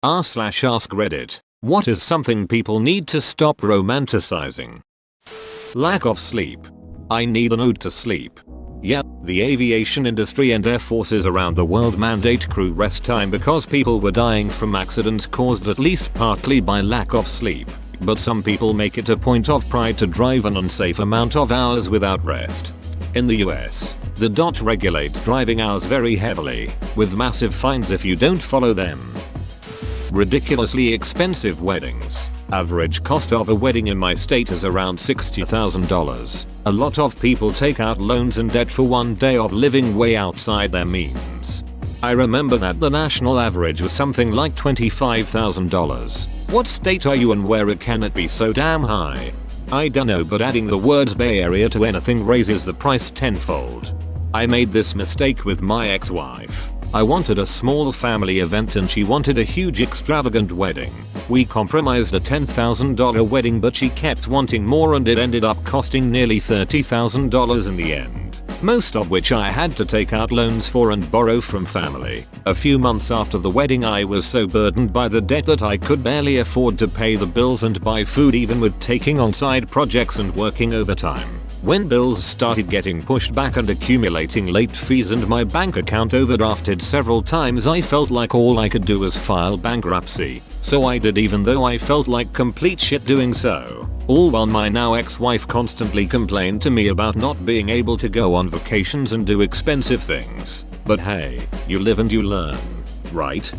r/ask Reddit. What is something people need to stop romanticizing? Lack of sleep. I need an ode to sleep. Yeah, the aviation industry and air forces around the world mandate crew rest time because people were dying from accidents caused at least partly by lack of sleep. But some people make it a point of pride to drive an unsafe amount of hours without rest. In the US, the DOT regulates driving hours very heavily, with massive fines if you don't follow them. Ridiculously expensive weddings. Average cost of a wedding in my state is around $60,000. A lot of people take out loans and debt for one day of living way outside their means. I remember that the national average was something like $25,000. What state are you and where can it be so damn high? I dunno, but adding the words Bay Area to anything raises the price tenfold. I made this mistake with my ex-wife. I wanted a small family event and she wanted a huge extravagant wedding. We compromised a $10,000 wedding, but she kept wanting more and it ended up costing nearly $30,000 in the end. Most of which I had to take out loans for and borrow from family. A few months after the wedding I was so burdened by the debt that I could barely afford to pay the bills and buy food, even with taking on side projects and working overtime. When bills started getting pushed back and accumulating late fees and my bank account overdrafted several times, I felt like all I could do was file bankruptcy. So I did, even though I felt like complete shit doing so. All while my now ex-wife constantly complained to me about not being able to go on vacations and do expensive things. But hey, you live and you learn, right?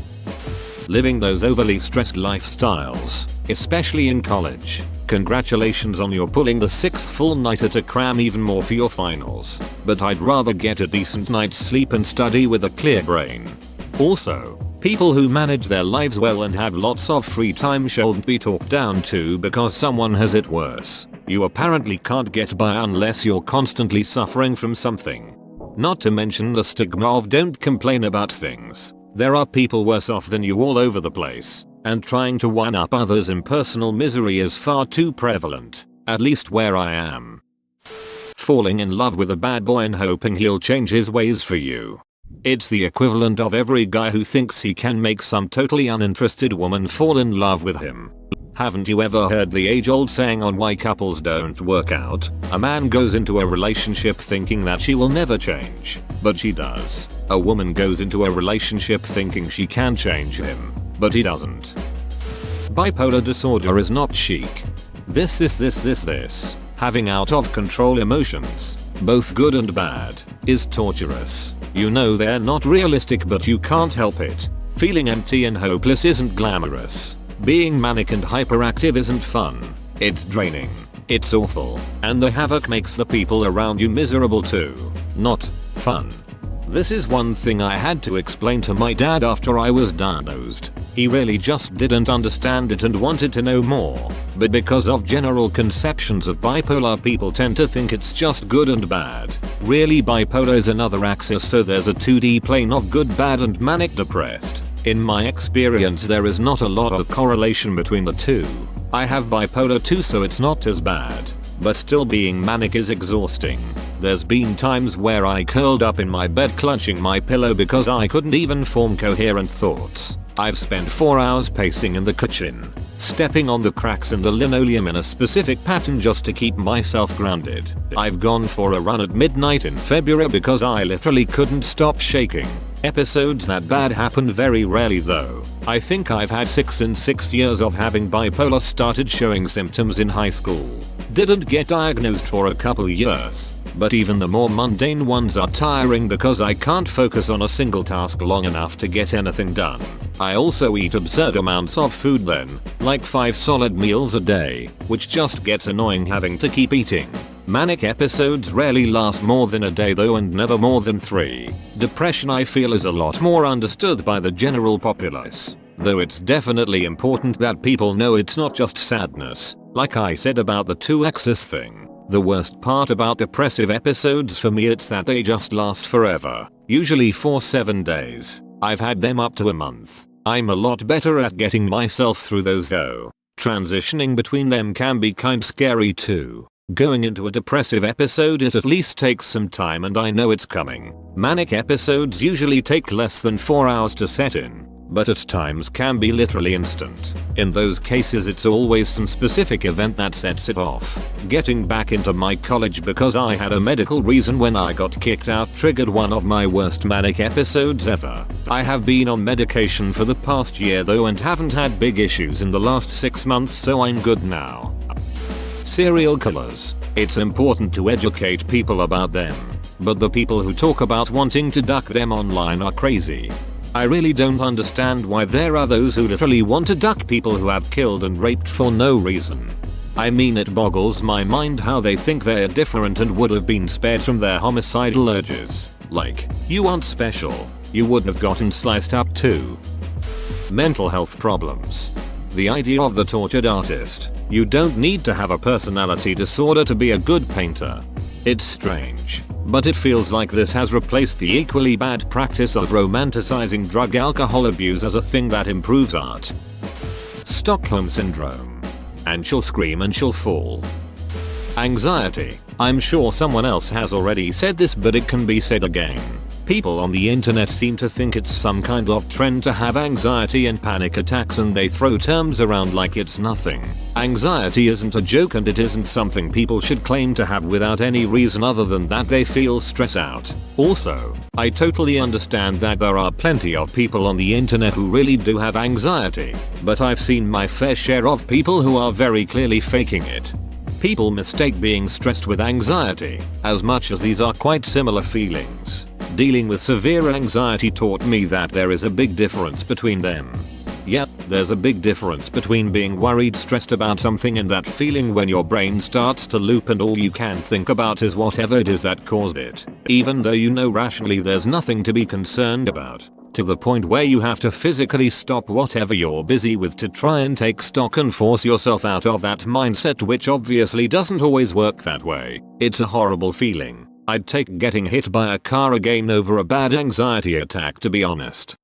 Living those overly stressed lifestyles, especially in college. Congratulations on your pulling the 6th full nighter to cram even more for your finals. But I'd rather get a decent night's sleep and study with a clear brain. Also, people who manage their lives well and have lots of free time shouldn't be talked down to because someone has it worse. You apparently can't get by unless you're constantly suffering from something. Not to mention the stigma of don't complain about things. There are people worse off than you all over the place, and trying to one up others in personal misery is far too prevalent, at least where I am. Falling in love with a bad boy and hoping he'll change his ways for you. It's the equivalent of every guy who thinks he can make some totally uninterested woman fall in love with him. Haven't you ever heard the age-old saying on why couples don't work out? A man goes into a relationship thinking that she will never change, but she does. A woman goes into a relationship thinking she can change him, but he doesn't. Bipolar disorder is not chic. This. Having out of control emotions, both good and bad, is torturous. You know they're not realistic, but you can't help it. Feeling empty and hopeless isn't glamorous. Being manic and hyperactive isn't fun. It's draining. It's awful. And the havoc makes the people around you miserable too. Not fun. This is one thing I had to explain to my dad after I was diagnosed. He really just didn't understand it and wanted to know more. But because of general conceptions of bipolar, people tend to think it's just good and bad. Really, bipolar is another axis, so there's a 2D plane of good, bad and manic depressed. In my experience, there is not a lot of correlation between the two. I have bipolar 2, so it's not as bad. But still, being manic is exhausting. There's been times where I curled up in my bed clutching my pillow because I couldn't even form coherent thoughts. I've spent 4 hours pacing in the kitchen, stepping on the cracks in the linoleum in a specific pattern just to keep myself grounded. I've gone for a run at midnight in February because I literally couldn't stop shaking. Episodes that bad happen very rarely though. I think I've had 6 in 6 years of having bipolar. Started showing symptoms in high school. Didn't get diagnosed for a couple years. But even the more mundane ones are tiring because I can't focus on a single task long enough to get anything done. I also eat absurd amounts of food then, like 5 solid meals a day, which just gets annoying having to keep eating. Manic episodes rarely last more than a day though, and never more than 3. Depression, I feel, is a lot more understood by the general populace. Though it's definitely important that people know it's not just sadness, like I said about the 2-axis thing. The worst part about depressive episodes for me, it's that they just last forever, usually for 7 days. I've had them up to a month. I'm a lot better at getting myself through those though. Transitioning between them can be kind scary too. Going into a depressive episode, it at least takes some time and I know it's coming. Manic episodes usually take less than 4 hours to set in, but at times can be literally instant. In those cases it's always some specific event that sets it off. Getting back into my college because I had a medical reason when I got kicked out triggered one of my worst manic episodes ever. I have been on medication for the past year though and haven't had big issues in the last 6 months, so I'm good now. Serial killers. It's important to educate people about them, but the people who talk about wanting to duck them online are crazy. I really don't understand why there are those who literally want to duck people who have killed and raped for no reason. I mean, it boggles my mind how they think they're different and would have been spared from their homicidal urges. Like, you aren't special, you would have gotten sliced up too. Mental health problems. The idea of the tortured artist. You don't need to have a personality disorder to be a good painter. It's strange, but it feels like this has replaced the equally bad practice of romanticizing drug alcohol abuse as a thing that improves art. Stockholm Syndrome. And she'll scream and she'll fall. Anxiety. I'm sure someone else has already said this, but it can be said again. People on the internet seem to think it's some kind of trend to have anxiety and panic attacks, and they throw terms around like it's nothing. Anxiety isn't a joke, and it isn't something people should claim to have without any reason other than that they feel stressed out. Also, I totally understand that there are plenty of people on the internet who really do have anxiety, but I've seen my fair share of people who are very clearly faking it. People mistake being stressed with anxiety, as much as these are quite similar feelings. Dealing with severe anxiety taught me that there is a big difference between them. Yep, there's a big difference between being worried, stressed about something, and that feeling when your brain starts to loop and all you can think about is whatever it is that caused it, even though you know rationally there's nothing to be concerned about. To the point where you have to physically stop whatever you're busy with to try and take stock and force yourself out of that mindset, which obviously doesn't always work that way. It's a horrible feeling. I'd take getting hit by a car again over a bad anxiety attack, to be honest.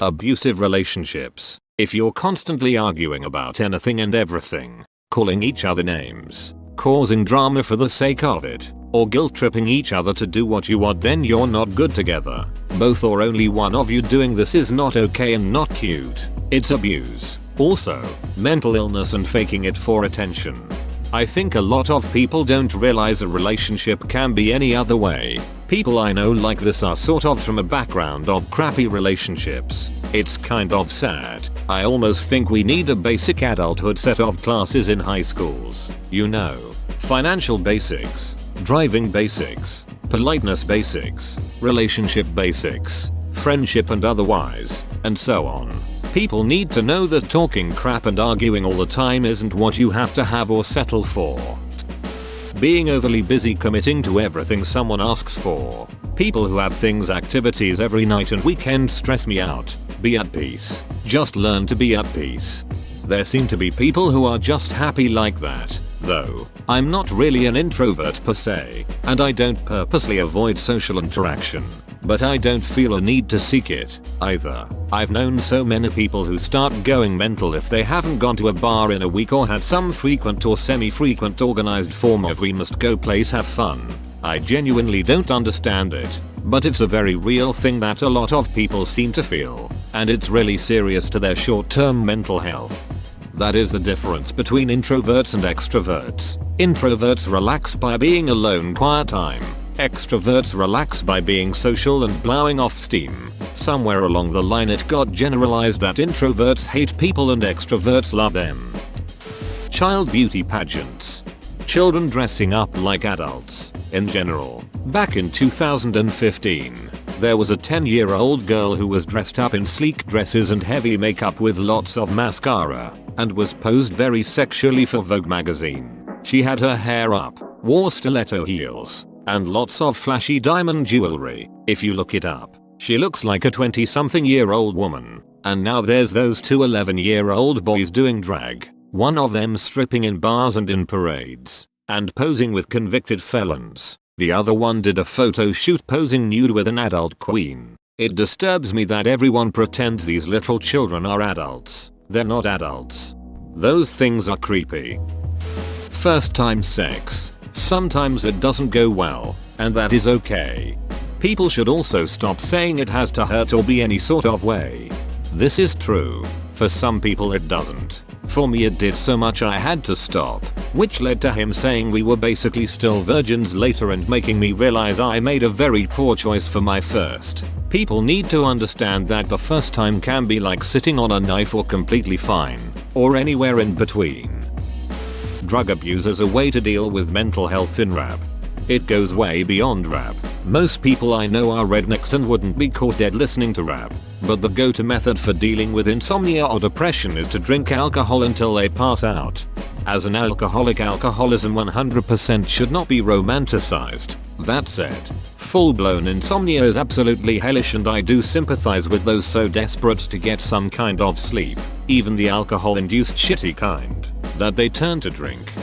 Abusive relationships. If you're constantly arguing about anything and everything, calling each other names, causing drama for the sake of it, or guilt-tripping each other to do what you want, then you're not good together. Both or only one of you doing this is not okay and not cute. It's abuse. Also, mental illness and faking it for attention. I think a lot of people don't realize a relationship can be any other way. People I know like this are sort of from a background of crappy relationships. It's kind of sad. I almost think we need a basic adulthood set of classes in high schools. You know, financial basics, driving basics, politeness basics, relationship basics, friendship and otherwise, and so on. People need to know that talking crap and arguing all the time isn't what you have to have or settle for. Being overly busy committing to everything someone asks for. People who have activities every night and weekend stress me out. Be at peace. Just learn to be at peace. There seem to be people who are just happy like that, though. I'm not really an introvert per se, and I don't purposely avoid social interaction. But I don't feel a need to seek it, either. I've known so many people who start going mental if they haven't gone to a bar in a week or had some frequent or semi-frequent organized form of we must go place have fun. I genuinely don't understand it, but it's a very real thing that a lot of people seem to feel, and it's really serious to their short-term mental health. That is the difference between introverts and extroverts. Introverts relax by being alone, quiet time. Extroverts relax by being social and blowing off steam. Somewhere along the line it got generalized that introverts hate people and extroverts love them. Child beauty pageants. Children dressing up like adults, in general. Back in 2015, there was a 10-year-old girl who was dressed up in sleek dresses and heavy makeup with lots of mascara, and was posed very sexually for Vogue magazine. She had her hair up, wore stiletto heels, and lots of flashy diamond jewelry. If you look it up, she looks like a 20-something-year-old woman. And now there's those two 11-year-old boys doing drag. One of them stripping in bars and in parades, and posing with convicted felons. The other one did a photo shoot posing nude with an adult queen. It disturbs me that everyone pretends these little children are adults. They're not adults. Those things are creepy. First time sex. Sometimes it doesn't go well, and that is okay. People should also stop saying it has to hurt or be any sort of way. This is true. For some people it doesn't. For me it did so much I had to stop, which led to him saying we were basically still virgins later and making me realize I made a very poor choice for my first. People need to understand that the first time can be like sitting on a knife or completely fine, or anywhere in between. Drug abuse is a way to deal with mental health in rap. It goes way beyond rap. Most people I know are rednecks and wouldn't be caught dead listening to rap. But the go-to method for dealing with insomnia or depression is to drink alcohol until they pass out. As an alcoholic, alcoholism 100% should not be romanticized. That said, full-blown insomnia is absolutely hellish and I do sympathize with those so desperate to get some kind of sleep, even the alcohol-induced shitty kind, that they turn to drink.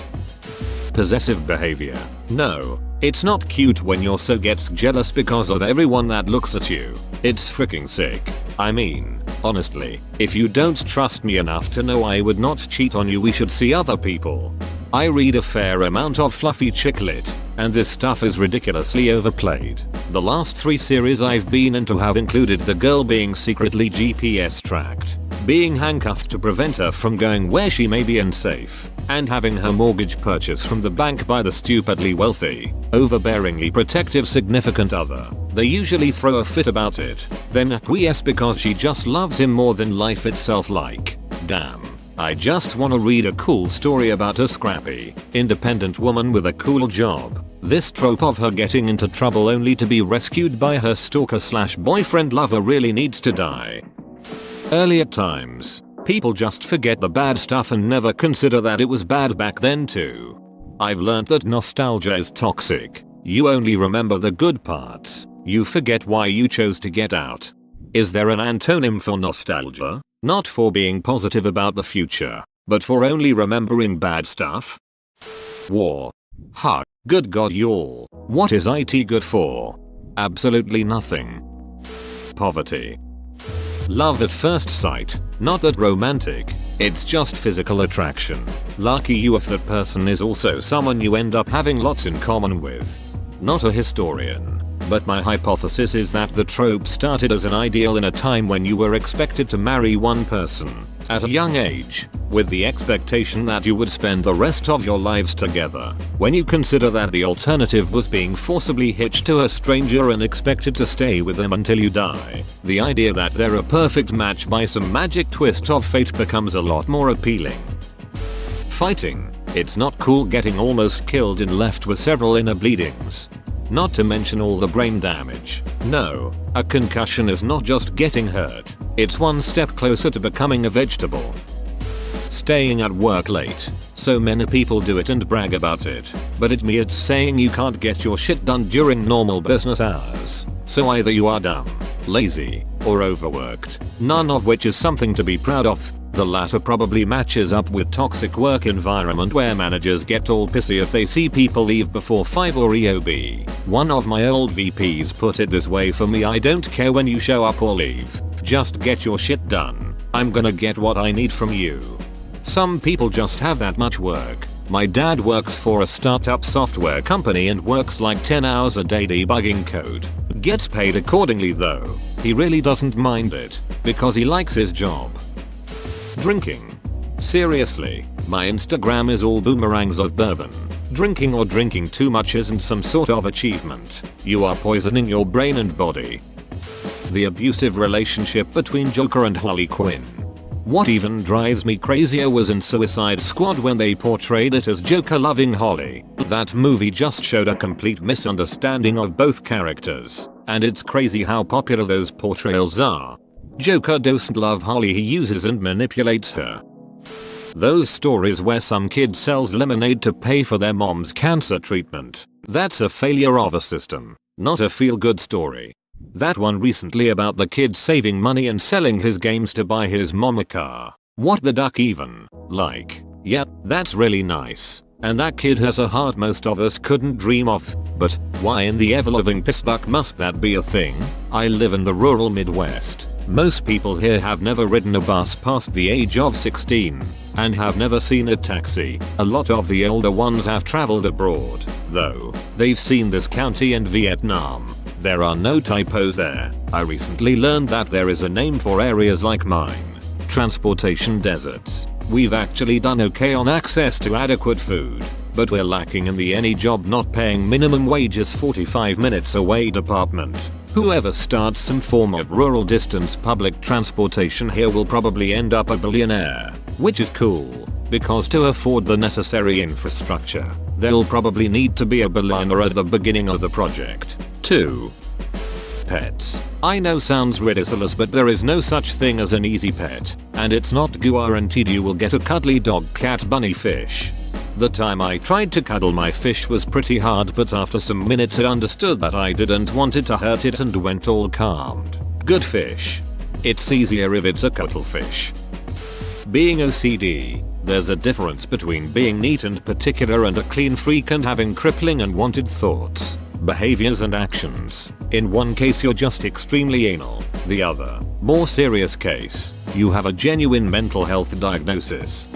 Possessive behavior. No, it's not cute when you're so gets jealous because of everyone that looks at you. It's freaking sick. I mean, honestly, if you don't trust me enough to know I would not cheat on you, we should see other people. I read a fair amount of fluffy chick lit, and this stuff is ridiculously overplayed. The last 3 series I've been into have included the girl being secretly GPS tracked, being handcuffed to prevent her from going where she may be unsafe, and having her mortgage purchased from the bank by the stupidly wealthy, overbearingly protective significant other. They usually throw a fit about it, then acquiesce because she just loves him more than life itself. Like, damn. I just wanna read a cool story about a scrappy, independent woman with a cool job. This trope of her getting into trouble only to be rescued by her stalker/boyfriend lover really needs to die. Earlier times, people just forget the bad stuff and never consider that it was bad back then too. I've learned that nostalgia is toxic. You only remember the good parts. You forget why you chose to get out. Is there an antonym for nostalgia? Not for being positive about the future, but for only remembering bad stuff? War. Ha, good god y'all. What is IT good for? Absolutely nothing. Poverty. Love at first sight, not that romantic, it's just physical attraction. Lucky you if that person is also someone you end up having lots in common with. Not a historian, but my hypothesis is that the trope started as an ideal in a time when you were expected to marry one person at a young age, with the expectation that you would spend the rest of your lives together. When you consider that the alternative was being forcibly hitched to a stranger and expected to stay with them until you die, the idea that they're a perfect match by some magic twist of fate becomes a lot more appealing. Fighting. It's not cool getting almost killed and left with several inner bleedings. Not to mention all the brain damage. No, a concussion is not just getting hurt, it's one step closer to becoming a vegetable. Staying at work late. So many people do it and brag about it, but at me it's saying you can't get your shit done during normal business hours. So either you are dumb, lazy, or overworked, none of which is something to be proud of. The latter probably matches up with toxic work environment where managers get all pissy if they see people leave before 5 or EOB. One of my old VPs put it this way: for me, I don't care when you show up or leave, just get your shit done. I'm gonna get what I need from you. Some people just have that much work. My dad works for a startup software company and works like 10 hours a day debugging code. Gets paid accordingly though. He really doesn't mind it, because he likes his job. Drinking. Seriously, my Instagram is all boomerangs of bourbon. Drinking or drinking too much isn't some sort of achievement. You are poisoning your brain and body. The abusive relationship between Joker and Harley Quinn. What even drives me crazier was in Suicide Squad when they portrayed it as Joker loving Holly. That movie just showed a complete misunderstanding of both characters, and it's crazy how popular those portrayals are. Joker doesn't love Holly, he uses and manipulates her. Those stories where some kid sells lemonade to pay for their mom's cancer treatment. That's a failure of a system, not a feel-good story. That one recently about the kid saving money and selling his games to buy his mom a car. What the duck even? Like, yeah, that's really nice. And that kid has a heart most of us couldn't dream of. But why in the ever-loving pissbuck must that be a thing? I live in the rural Midwest. Most people here have never ridden a bus past the age of 16 and have never seen a taxi. A lot of the older ones have traveled abroad, though. They've seen this county and Vietnam. There are no typos there. I recently learned that there is a name for areas like mine. Transportation deserts. We've actually done okay on access to adequate food, but we're lacking in the any job not paying minimum wages 45 minutes away department. Whoever starts some form of rural distance public transportation here will probably end up a billionaire, which is cool, because to afford the necessary infrastructure, there'll probably need to be a billionaire at the beginning of the project. 2. Pets. I know sounds ridiculous, but there is no such thing as an easy pet, and it's not guaranteed you will get a cuddly dog, cat, bunny, fish. The time I tried to cuddle my fish was pretty hard, but after some minutes I understood that I didn't want it to hurt it and went all calmed. Good fish. It's easier if it's a cuttlefish. Being OCD. There's a difference between being neat and particular and a clean freak and having crippling and wanted thoughts, behaviors and actions. In one case you're just extremely anal. The other, more serious case, you have a genuine mental health diagnosis.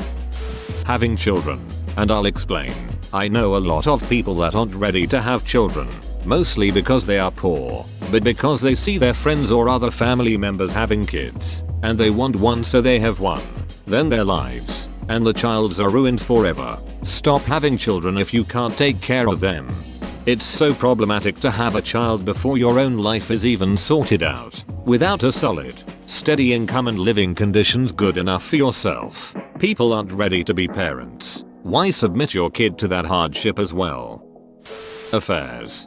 Having children. And I'll explain. I know a lot of people that aren't ready to have children, mostly because they are poor, but because they see their friends or other family members having kids, and they want one so they have one. Then their lives and the child's are ruined forever. Stop having children if you can't take care of them. It's so problematic to have a child before your own life is even sorted out, without a solid, steady income and living conditions good enough for yourself. People aren't ready to be parents. Why submit your kid to that hardship as well? Affairs.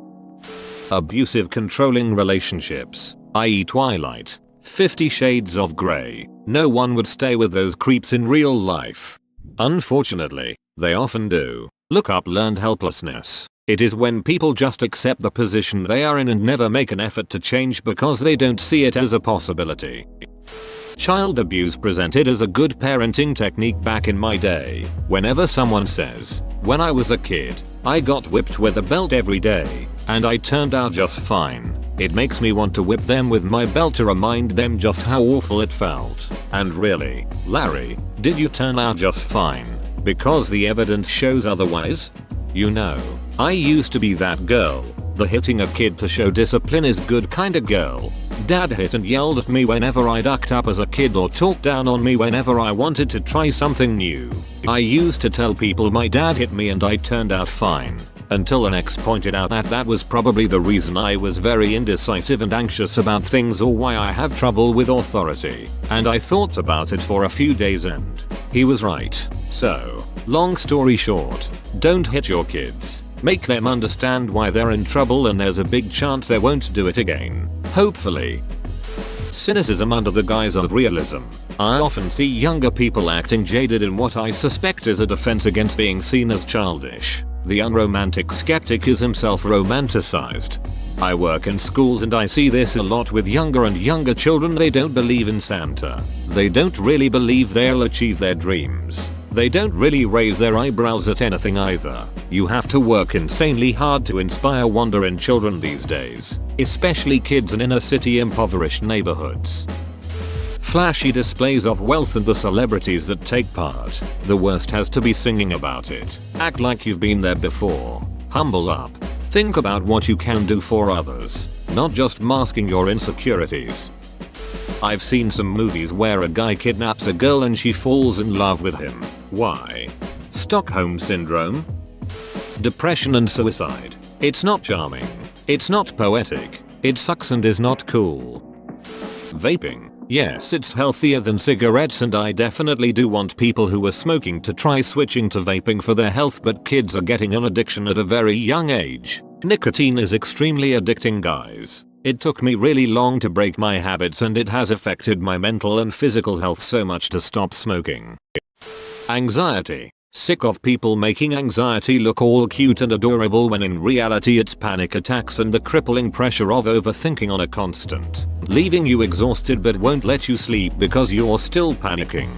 Abusive controlling relationships, i.e. Twilight, 50 Shades of Grey. No one would stay with those creeps in real life. Unfortunately, they often do. Look up learned helplessness. It is when people just accept the position they are in and never make an effort to change because they don't see it as a possibility. Child abuse presented as a good parenting technique back in my day. Whenever someone says, "When I was a kid, I got whipped with a belt every day, and I turned out just fine," it makes me want to whip them with my belt to remind them just how awful it felt. And really, Larry, did you turn out just fine? Because the evidence shows otherwise? You know, I used to be that girl. The hitting a kid to show discipline is good kinda girl. Dad hit and yelled at me whenever I ducked up as a kid or talked down on me whenever I wanted to try something new. I used to tell people my dad hit me and I turned out fine, until an ex pointed out that that was probably the reason I was very indecisive and anxious about things or why I have trouble with authority, and I thought about it for a few days and he was right. So, long story short, don't hit your kids. Make them understand why they're in trouble and there's a big chance they won't do it again. Hopefully. Cynicism under the guise of realism. I often see younger people acting jaded in what I suspect is a defense against being seen as childish. The unromantic skeptic is himself romanticized. I work in schools and I see this a lot with younger and younger children. They don't believe in Santa. They don't really believe they'll achieve their dreams. They don't really raise their eyebrows at anything either. You have to work insanely hard to inspire wonder in children these days, especially kids in inner city impoverished neighborhoods. Flashy displays of wealth and the celebrities that take part. The worst has to be singing about it. Act like you've been there before. Humble up. Think about what you can do for others, not just masking your insecurities. I've seen some movies where a guy kidnaps a girl and she falls in love with him. Why? Stockholm Syndrome? Depression and suicide. It's not charming. It's not poetic. It sucks and is not cool. Vaping. Yes, it's healthier than cigarettes and I definitely do want people who are smoking to try switching to vaping for their health, but kids are getting an addiction at a very young age. Nicotine is extremely addicting, guys. It took me really long to break my habits and it has affected my mental and physical health so much to stop smoking. Anxiety. Sick of people making anxiety look all cute and adorable when in reality it's panic attacks and the crippling pressure of overthinking on a constant, leaving you exhausted but won't let you sleep because you're still panicking.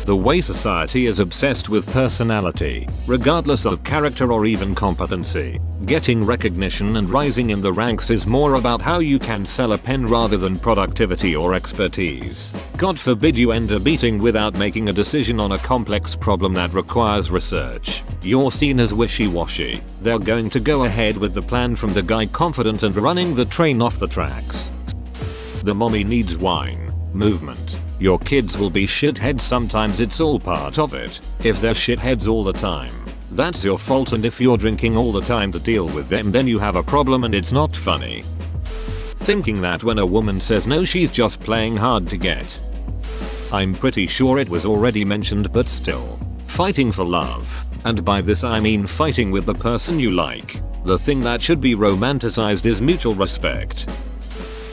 The way society is obsessed with personality, regardless of character or even competency. Getting recognition and rising in the ranks is more about how you can sell a pen rather than productivity or expertise. God forbid you end up eating without making a decision on a complex problem that requires research. You're seen as wishy-washy. They're going to go ahead with the plan from the guy confident and running the train off the tracks. The mommy needs wine. Movement. Your kids will be shitheads sometimes, it's all part of it. If they're shitheads all the time, that's your fault, and if you're drinking all the time to deal with them, then you have a problem and it's not funny. Thinking that when a woman says no she's just playing hard to get. I'm pretty sure it was already mentioned, but still. Fighting for love. And by this I mean fighting with the person you like. The thing that should be romanticized is mutual respect.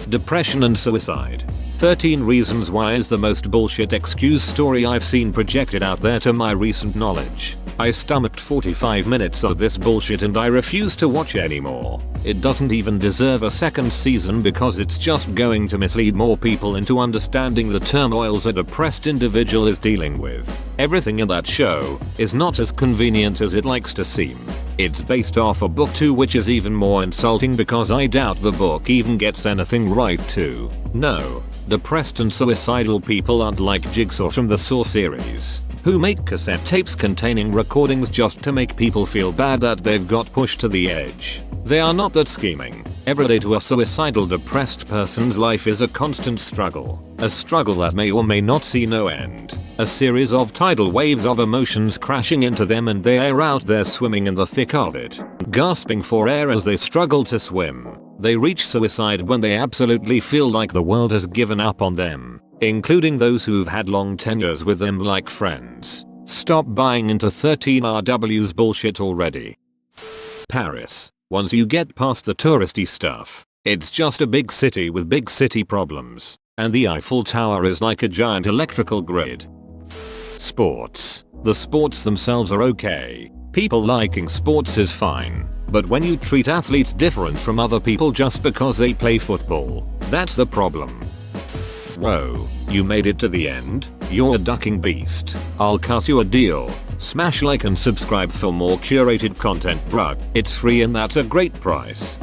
Depression and suicide. 13 Reasons Why is the most bullshit excuse story I've seen projected out there to my recent knowledge. I stomached 45 minutes of this bullshit and I refuse to watch anymore. It doesn't even deserve a second season because it's just going to mislead more people into understanding the turmoils a depressed individual is dealing with. Everything in that show is not as convenient as it likes to seem. It's based off a book too, which is even more insulting because I doubt the book even gets anything right too. No. Depressed and suicidal people aren't like Jigsaw from the Saw series, who make cassette tapes containing recordings just to make people feel bad that they've got pushed to the edge. They are not that scheming. Every day to a suicidal depressed person's life is a constant struggle. A struggle that may or may not see no end. A series of tidal waves of emotions crashing into them, and they are out there swimming in the thick of it, gasping for air as they struggle to swim. They reach suicide when they absolutely feel like the world has given up on them, including those who've had long tenures with them like friends. Stop buying into 13RW's bullshit already. Paris. Once you get past the touristy stuff, it's just a big city with big city problems, and the Eiffel Tower is like a giant electrical grid. Sports. The sports themselves are okay. People liking sports is fine. But when you treat athletes different from other people just because they play football, that's the problem. Whoa, you made it to the end? You're a ducking beast. I'll cut you a deal. Smash like and subscribe for more curated content, bruh. It's free and that's a great price.